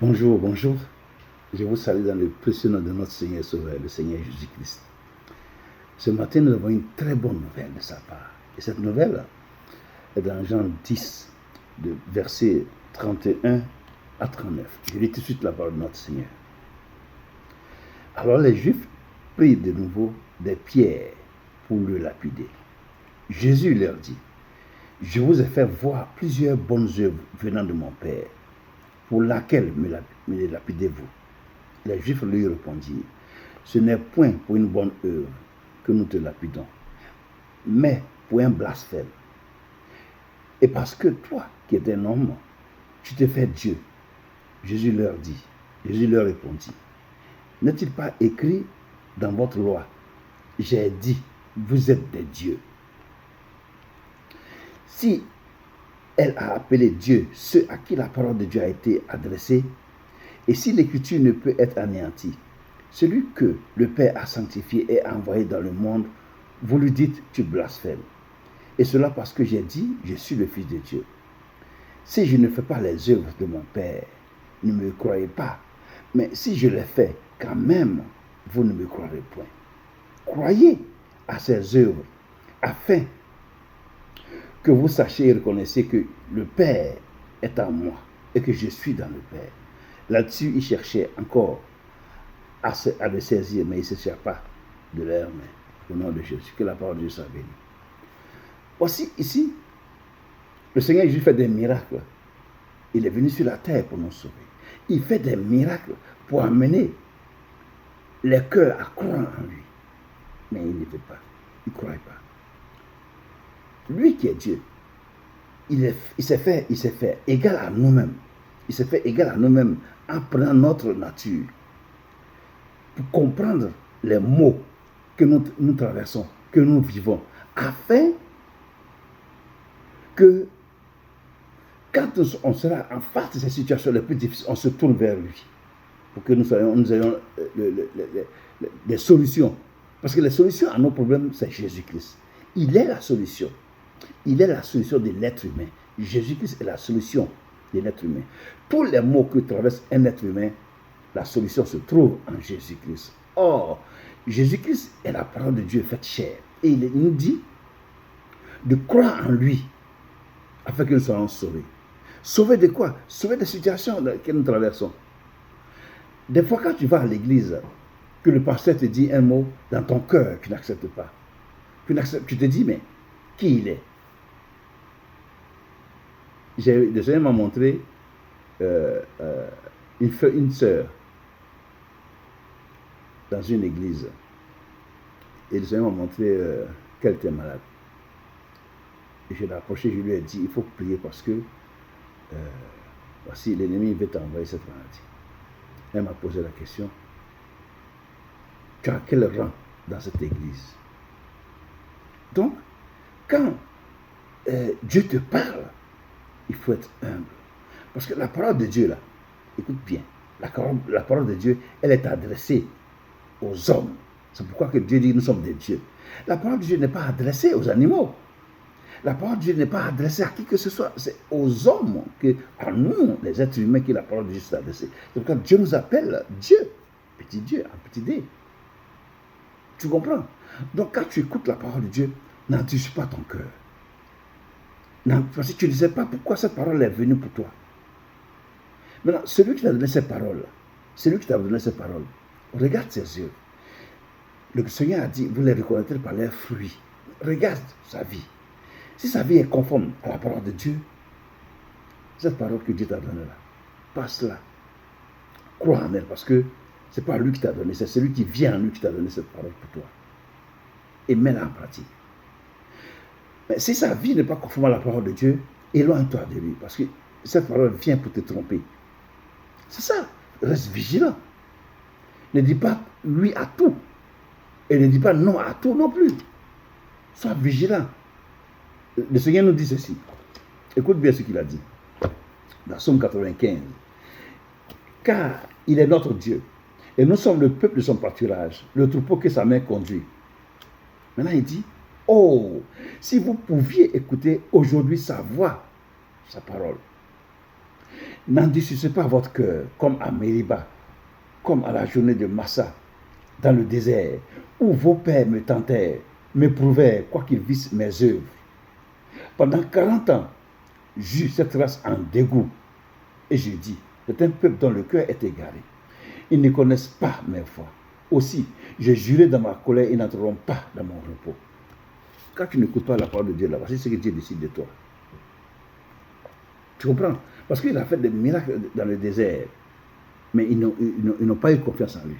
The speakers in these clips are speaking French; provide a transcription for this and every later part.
Bonjour, bonjour. Je vous salue dans le précieux nom de notre Seigneur Sauveur, le Seigneur Jésus-Christ. Ce matin, nous avons une très bonne nouvelle de sa part. Et cette nouvelle est dans Jean 10, de versets 31 à 39. Je lis tout de suite la parole de notre Seigneur. Alors les Juifs prirent de nouveau des pierres pour le lapider. Jésus leur dit, « Je vous ai fait voir plusieurs bonnes œuvres venant de mon Père. Pour laquelle me les lapidez-vous » Les Juifs lui répondirent, « Ce n'est point pour une bonne œuvre que nous te lapidons, mais pour un blasphème. Et parce que toi, qui es un homme, tu te fais Dieu. » Jésus leur répondit, « N'est-il pas écrit dans votre loi, j'ai dit, vous êtes des dieux. Si elle a appelé Dieu ceux à qui la parole de Dieu a été adressée, et si l'écriture ne peut être anéantie, celui que le Père a sanctifié et a envoyé dans le monde, vous lui dites, tu blasphèmes. Et cela parce que j'ai dit, je suis le Fils de Dieu. Si je ne fais pas les œuvres de mon Père, ne me croyez pas. Mais si je les fais, quand même, vous ne me croirez point. Croyez à ces œuvres, afin que vous sachiez et reconnaissiez que le Père est en moi et que je suis dans le Père. Là-dessus, ils cherchaient encore à le saisir, mais ils ne se cherchent pas de leurs mains. Au nom de Jésus, que la parole de Dieu soit bénie. Voici ici, le Seigneur Jésus fait des miracles. Il est venu sur la terre pour nous sauver. Il fait des miracles pour amener les cœurs à croire en lui. Mais il ne fait pas. Il ne croit pas. Lui qui est Dieu, il s'est fait égal à nous-mêmes. Il s'est fait égal à nous-mêmes en prenant notre nature pour comprendre les maux que nous traversons, que nous vivons, afin que quand on sera en face de ces situations les plus difficiles, on se tourne vers lui pour que nous ayons des solutions. Parce que les solutions à nos problèmes, c'est Jésus-Christ. Il est la solution. Il est la solution de l'être humain. Jésus-Christ est la solution de l'être humain. Tous les maux que traverse un être humain, la solution se trouve en Jésus-Christ. Or, Jésus-Christ est la parole de Dieu faite chair. Et il nous dit de croire en lui afin que nous soyons sauvés. Sauvés de quoi? Sauvés des situations que nous traversons. Des fois, quand tu vas à l'église, que le pasteur te dit un mot dans ton cœur que tu n'acceptes pas, tu te dis, mais qui il est? Le Seigneur m'a montré une sœur dans une église. Et le Seigneur m'a montré qu'elle était malade. Et je l'ai approché, je lui ai dit, il faut prier parce que voici, l'ennemi veut t'envoyer cette maladie. Elle m'a posé la question, tu as quel rang dans cette église? Donc, quand Dieu te parle, il faut être humble. Parce que la parole de Dieu, là, écoute bien, la parole de Dieu, elle est adressée aux hommes. C'est pourquoi que Dieu dit que nous sommes des dieux. La parole de Dieu n'est pas adressée aux animaux. La parole de Dieu n'est pas adressée à qui que ce soit. C'est aux hommes, à nous, les êtres humains, que la parole de Dieu s'est adressée. C'est pourquoi Dieu nous appelle Dieu, un petit D. Tu comprends? Donc quand tu écoutes la parole de Dieu, n'endurcis pas ton cœur. Parce que tu ne sais pas pourquoi cette parole est venue pour toi. Maintenant, celui qui t'a donné ces paroles, regarde ses yeux. Le Seigneur a dit, vous les reconnaîtrez par leurs fruits. Regarde sa vie. Si sa vie est conforme à la parole de Dieu, cette parole que Dieu t'a donnée là, passe-la. Crois en elle, parce que ce n'est pas lui qui t'a donné, c'est celui qui vient en lui qui t'a donné cette parole pour toi. Et mets-la en pratique. Mais si sa vie n'est pas conforme à la parole de Dieu, éloigne-toi de lui, parce que cette parole vient pour te tromper. C'est ça. Reste vigilant. Ne dis pas oui à tout. Et ne dis pas non à tout non plus. Sois vigilant. Le Seigneur nous dit ceci. Écoute bien ce qu'il a dit. Dans Psaume 95. Car il est notre Dieu. Et nous sommes le peuple de son pâturage, le troupeau que sa main conduit. Maintenant il dit, oh, si vous pouviez écouter aujourd'hui sa voix, sa parole. N'endurcissez pas votre cœur, comme à Mériba, comme à la journée de Massa, dans le désert, où vos pères me tentèrent, m'éprouvèrent, quoiqu'ils vissent mes œuvres. Pendant 40 ans, j'eus cette race en dégoût. Et je dis, c'est un peuple dont le cœur est égaré. Ils ne connaissent pas mes voies. Aussi, j'ai juré dans ma colère, ils n'entreront pas dans mon repos. Quand tu n'écoutes pas la parole de Dieu là-bas, c'est ce que Dieu décide de toi. Tu comprends? Parce qu'il a fait des miracles dans le désert, mais ils n'ont pas eu confiance en lui.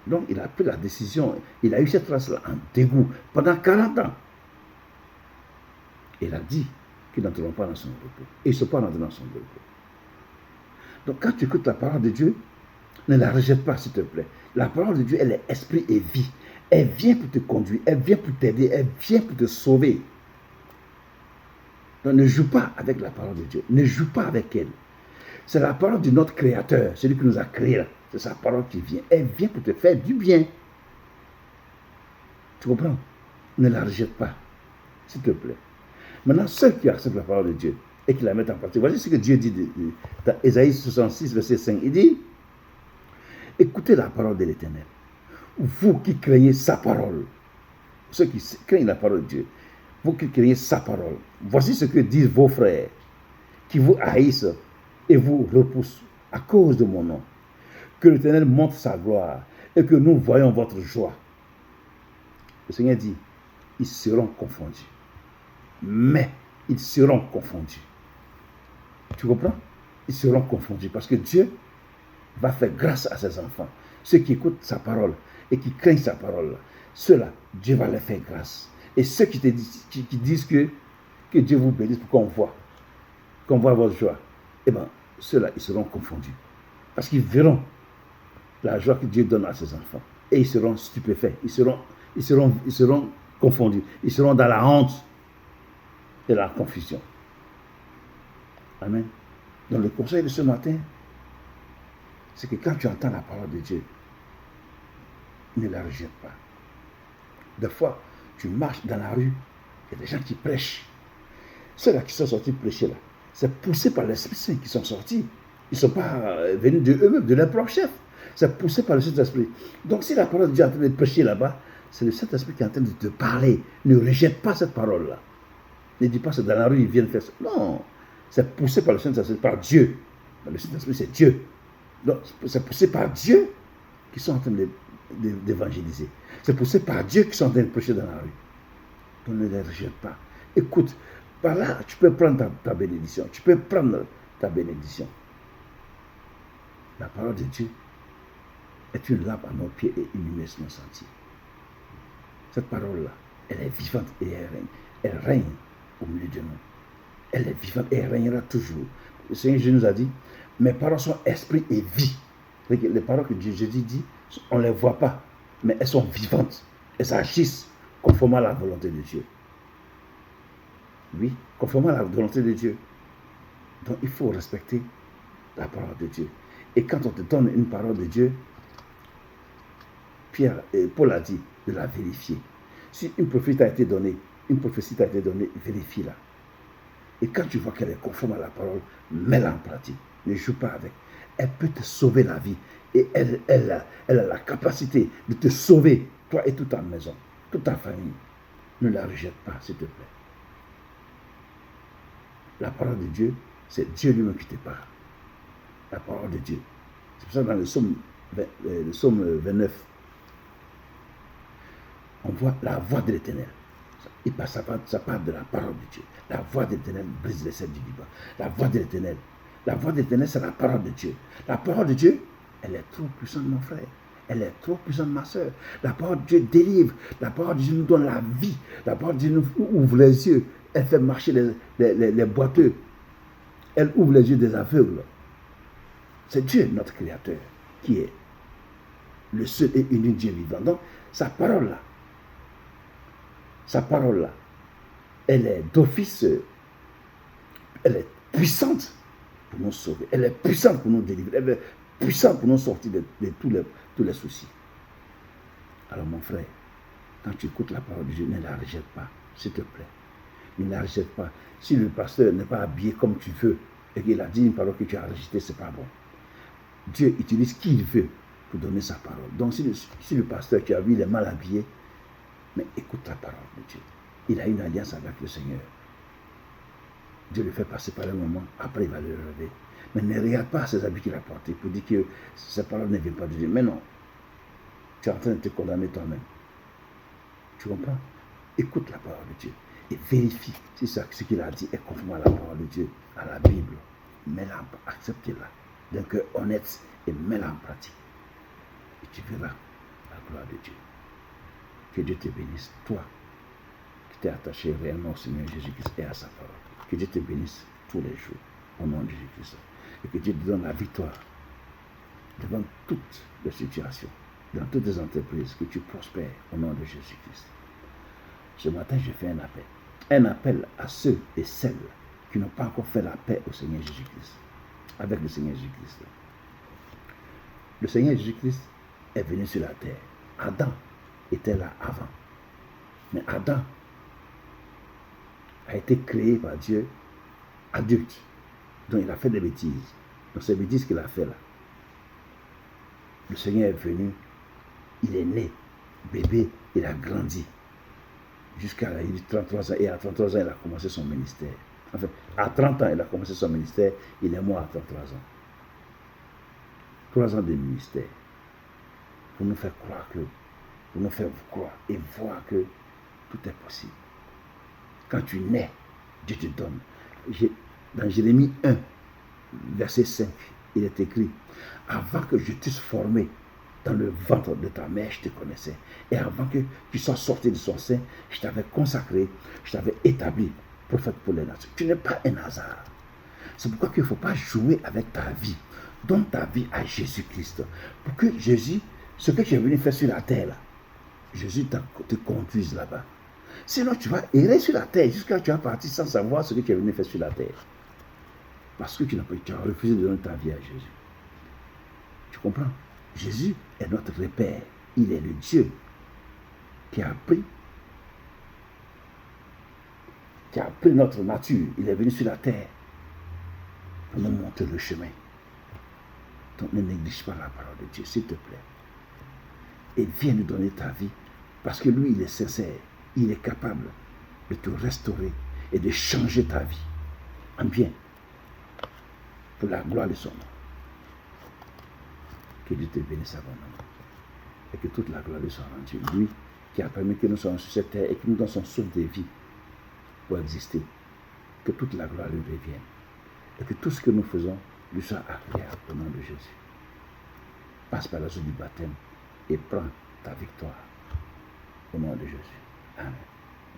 Donc il a pris la décision, il a eu cette race-là en dégoût pendant 40 ans. Il a dit qu'ils n'entreront pas dans son repos. Et ils ne sont pas rentrés dans son repos. Donc quand tu écoutes la parole de Dieu, ne la rejette pas, s'il te plaît. La parole de Dieu, elle est esprit et vie. Elle vient pour te conduire, elle vient pour t'aider, elle vient pour te sauver. Donc ne joue pas avec la parole de Dieu. Ne joue pas avec elle. C'est la parole de notre Créateur, celui qui nous a créés. C'est sa parole qui vient. Elle vient pour te faire du bien. Tu comprends? Ne la rejette pas, s'il te plaît. Maintenant, ceux qui acceptent la parole de Dieu et qui la mettent en pratique, voici ce que Dieu dit dans Ésaïe 66, verset 5. Il dit, écoutez la parole de l'Éternel. Vous qui craignez sa parole, ceux qui craignent la parole de Dieu, vous qui craignez sa parole, voici ce que disent vos frères, qui vous haïssent et vous repoussent à cause de mon nom. Que l'Éternel montre sa gloire et que nous voyons votre joie. Le Seigneur dit, ils seront confondus. Mais ils seront confondus. Tu comprends? Ils seront confondus parce que Dieu va faire grâce à ses enfants. Ceux qui écoutent sa parole et qui craignent sa parole, ceux-là, Dieu va les faire grâce. Et ceux qui disent que Dieu vous bénisse pour qu'on voit votre joie, eh bien, ceux-là, ils seront confondus. Parce qu'ils verront la joie que Dieu donne à ses enfants. Et ils seront stupéfaits. Ils seront confondus. Ils seront dans la honte et la confusion. Amen. Donc le conseil de ce matin, c'est que quand tu entends la parole de Dieu, ne la rejette pas. Des fois, tu marches dans la rue, il y a des gens qui prêchent. Ceux-là qui sont sortis prêcher là, c'est poussé par l'Esprit Saint qui sont sortis. Ils ne sont pas venus de eux-mêmes, de leur propre chef. C'est poussé par le Saint-Esprit. Donc si la parole de Dieu est en train de prêcher là-bas, c'est le Saint-Esprit qui est en train de te parler. Ne rejette pas cette parole-là. Ne dis pas que dans la rue, ils viennent faire ça. Non, c'est poussé par le Saint-Esprit, par Dieu. Le Saint-Esprit, c'est Dieu. Donc, c'est poussé par Dieu qui sont en train d'évangéliser. C'est poussé par Dieu qui sont en train de prêcher dans la rue. Donc, ne les rejette pas. Écoute, par là, tu peux prendre ta bénédiction. Tu peux prendre ta bénédiction. La parole de Dieu est une lampe à nos pieds et une lumière sur nos sentiers. Cette parole-là, elle est vivante et elle règne. Elle règne au milieu de nous. Elle est vivante et elle régnera toujours. Le Seigneur Jésus nous a dit, mes paroles sont esprit et vie. Les paroles que Jésus dit, on ne les voit pas, mais elles sont vivantes. Elles agissent conformément à la volonté de Dieu. Oui, conformément à la volonté de Dieu. Donc il faut respecter la parole de Dieu. Et quand on te donne une parole de Dieu, Paul a dit de la vérifier. Si une prophétie t'a été donnée, vérifie-la. Et quand tu vois qu'elle est conforme à la parole, mets-la en pratique. Ne joue pas avec. Elle peut te sauver la vie. Et elle a la capacité de te sauver, toi et toute ta maison, toute ta famille. Ne la rejette pas, s'il te plaît. La parole de Dieu, c'est Dieu lui-même qui te parle. La parole de Dieu. C'est pour ça que dans le psaume 29, on voit la voix de l'Éternel. Ça parle de la parole de Dieu. La voix de l'Éternel brise les cèdres du Liban. La voix de l'Éternel, c'est la parole de Dieu. La parole de Dieu, elle est trop puissante, mon frère. Elle est trop puissante, ma soeur. La parole de Dieu délivre. La parole de Dieu nous donne la vie. La parole de Dieu nous ouvre les yeux. Elle fait marcher les boiteux. Elle ouvre les yeux des aveugles. C'est Dieu, notre Créateur, qui est le seul et unique Dieu vivant. Donc, sa parole-là, elle est d'office, elle est puissante pour nous sauver. Elle est puissante pour nous délivrer. Elle est puissante pour nous sortir de tous les soucis. Alors, mon frère, quand tu écoutes la parole de Dieu, ne la rejette pas, s'il te plaît. Ne la rejette pas. Si le pasteur n'est pas habillé comme tu veux, et qu'il a dit une parole que tu as rejetée, ce n'est pas bon. Dieu utilise qui il veut pour donner sa parole. Donc si le pasteur, tu as vu, il est mal habillé, mais écoute la parole de Dieu. Il a une alliance avec le Seigneur. Dieu le fait passer par un moment, après il va le relever. Mais ne regarde pas ces habits qu'il a portés pour dire que ces paroles ne viennent pas de Dieu. Mais non, tu es en train de te condamner toi-même. Tu comprends? Écoute la parole de Dieu et vérifie si ce qu'il a dit est conforme à la parole de Dieu, à la Bible. Mets-la, accepte-la d'un cœur honnête et mets-la en pratique. Et tu verras la gloire de Dieu. Que Dieu te bénisse, toi qui t'es attaché réellement au Seigneur Jésus-Christ et à sa parole. Que Dieu te bénisse tous les jours au nom de Jésus-Christ. Et que Dieu te donne la victoire devant toutes les situations, dans toutes les entreprises, que tu prospères au nom de Jésus-Christ. Ce matin, je fais un appel. Un appel à ceux et celles qui n'ont pas encore fait la paix au Seigneur Jésus-Christ, avec le Seigneur Jésus-Christ. Le Seigneur Jésus-Christ est venu sur la terre. Adam était là avant. Mais Adam a été créé par Dieu adulte. Donc il a fait des bêtises. Donc ces bêtises qu'il a fait là. Le Seigneur est venu, il est né, bébé, il a grandi. Jusqu'à 33 ans. Et à 33 ans, il a commencé son ministère. Enfin, à 30 ans, il a commencé son ministère. Il est mort à 33 ans. 3 ans de ministère. Pour nous faire croire que, pour nous faire croire et voir que tout est possible. Quand tu nais, Dieu te donne. Dans Jérémie 1, verset 5, il est écrit, avant que je t'eusse formé dans le ventre de ta mère, je te connaissais. Et avant que tu sois sorti de son sein, je t'avais consacré, je t'avais établi prophète pour les nations. Tu n'es pas un hasard. C'est pourquoi il ne faut pas jouer avec ta vie. Donne ta vie à Jésus-Christ. Pour que Jésus, ce que tu es venu faire sur la terre, là, Jésus te conduise là-bas. Sinon, tu vas errer sur la terre jusqu'à ce que tu vas partir sans savoir ce que tu es venu faire sur la terre. Parce que tu as refusé de donner ta vie à Jésus. Tu comprends? Jésus est notre repère. Il est le Dieu qui a pris notre nature. Il est venu sur la terre pour nous montrer le chemin. Donc ne néglige pas la parole de Dieu, s'il te plaît. Et viens nous donner ta vie, parce que lui, il est sincère. Il est capable de te restaurer et de changer ta vie en bien pour la gloire de son nom. Que Dieu te bénisse abondamment et que toute la gloire lui soit rendue. Lui qui a permis que nous soyons sur cette terre et qui nous donne son souffle de vie pour exister. Que toute la gloire lui revienne et que tout ce que nous faisons lui soit agréable au nom de Jésus. Passe par la zone du baptême et prends ta victoire au nom de Jésus. Amen.